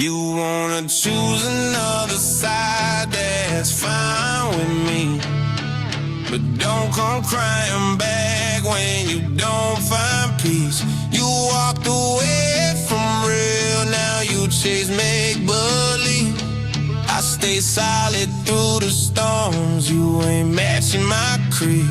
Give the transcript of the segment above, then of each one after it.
You wanna choose another side, that's fine with me. But don't come crying back when you don't find peace. You walked away from real, now you chase make-believe. I stay solid through the storms, you ain't matching my creed.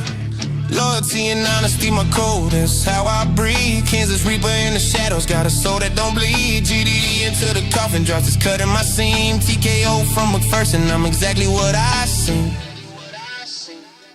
Loyalty and honesty, my code, that's how I breathe. Kansas Reaper in the shadows, got a soul that don't bleed. GDD into the coffin, drops his cut in my seam. TKO from McPherson, I'm exactly what I seen.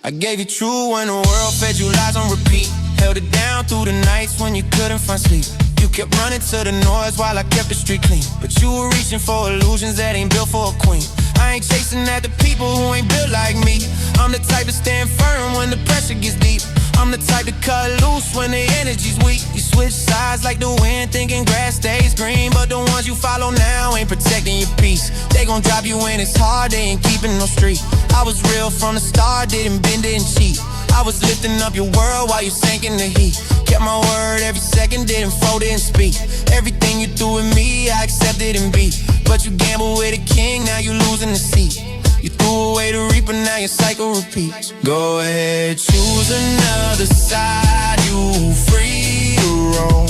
I gave you true when the world fed you lies on repeat. Held it down through the nights when you couldn't find sleep. You kept running to the noise while I kept the street clean. But you were reaching for illusions that ain't built for a queen. I ain't chasing after people who ain't built like me. I'm the type to stand firm when the pressure gets deep. I'm the type to cut loose when the energy's weak. You switch sides like the wind, thinking grass stays green. But the ones you follow now ain't protecting your peace. They gon' drop you when it's hard, they ain't keeping no street. I was real from the start, didn't bend, didn't cheat. I was lifting up your world while you sank in the heat. Kept my word every second, didn't fold, didn't speak. Everything you threw at me, I accepted and beat. But you gambled with a king, now you losing the seat. You threw away the reaper, now your cycle repeats. Go ahead, choose another side, you free to roam.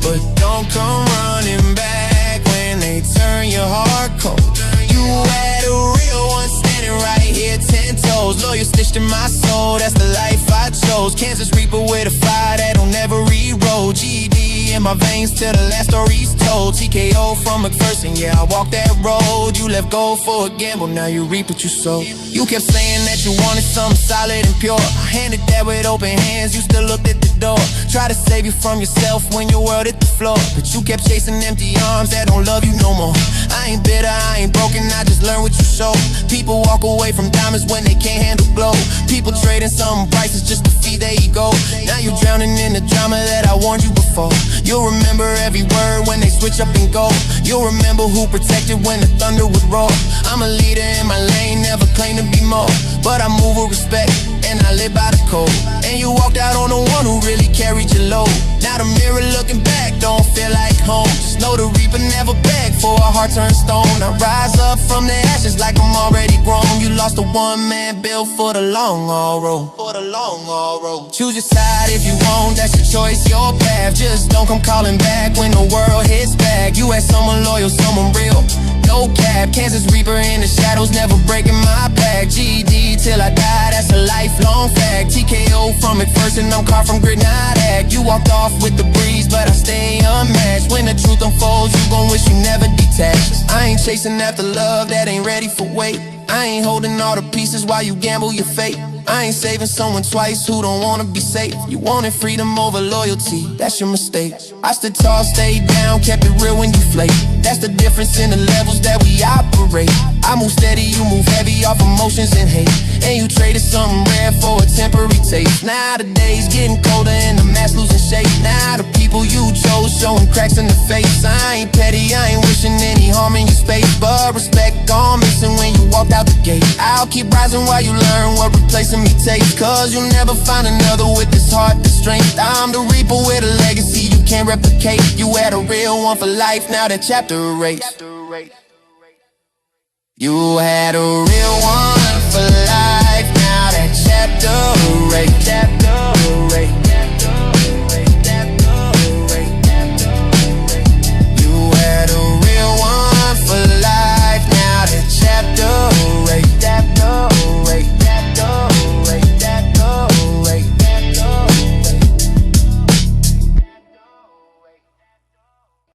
But don't come running back when they turn your heart cold. You had a real one standing right here, 10 toes. Loyal stitched in my soul, that's the life I chose. Kansas Reaper with a fire that'll never re-roll. GD in my veins till the last story's told. TKO from McPherson, yeah, I walked that road. You left gold for a gamble, now you reap what you sow. You kept saying that you wanted something solid and pure. I handed that with open hands, you still looked at the door. Try to save you from yourself when your world hit the floor. But you kept chasing empty arms that don't love you no more. I ain't bitter, I ain't broken, I just learned what you show. People walk away from diamonds when they can't handle blow. People trading something priceless just to feed their ego. Now you drowning in the drama that I warned you before. You'll remember every word when they switch up and go. You'll remember who protected when the thunder would roar. I'm a leader in my lane, never claim to be more. But I move with respect, and I live by the code. And you walked out on the one who really carried your load. Now the mirror looking back don't feel like home. Just know the reaper never begged for a heart turned stone. I rise up from the ashes like I'm already grown. You lost a one-man bill for the long haul road. For the long haul road. Choose your side if you want, that's your choice, your path. Just don't come calling back when the world hits back. You had someone loyal, someone real, no cap. Kansas Reaper in the shadows, never breaking my back. GD till I die, that's a lifelong fact. TKO from McPherson, I'm carved from grit, not act. You walked off with the breeze, but I stay unmatched. When the truth unfolds, you gon' wish you never detached. I ain't chasing after love that ain't ready for wait. I ain't holding all the pieces while you gamble your fate. I ain't saving someone twice who don't wanna be safe. You wanted freedom over loyalty, that's your mistake. I stood tall, stayed down, kept it real when you flake. That's the difference in the levels that we operate. I move steady, you move heavy off emotions and hate. And you traded something rare for a temporary taste. Now the day's getting colder and the mask losing shape. Now the people you chose showing cracks in the face. I ain't petty, I ain't wishing any harm in your space. But respect gone missing when you walked out the gate. I'll keep rising while you learn what replacing me takes. Cause you'll never find another with this heart, this strength. I'm the reaper with a legacy you can't replicate. You had a real one for life, now that chapter erased. You had a real one for life, now that chapter erased.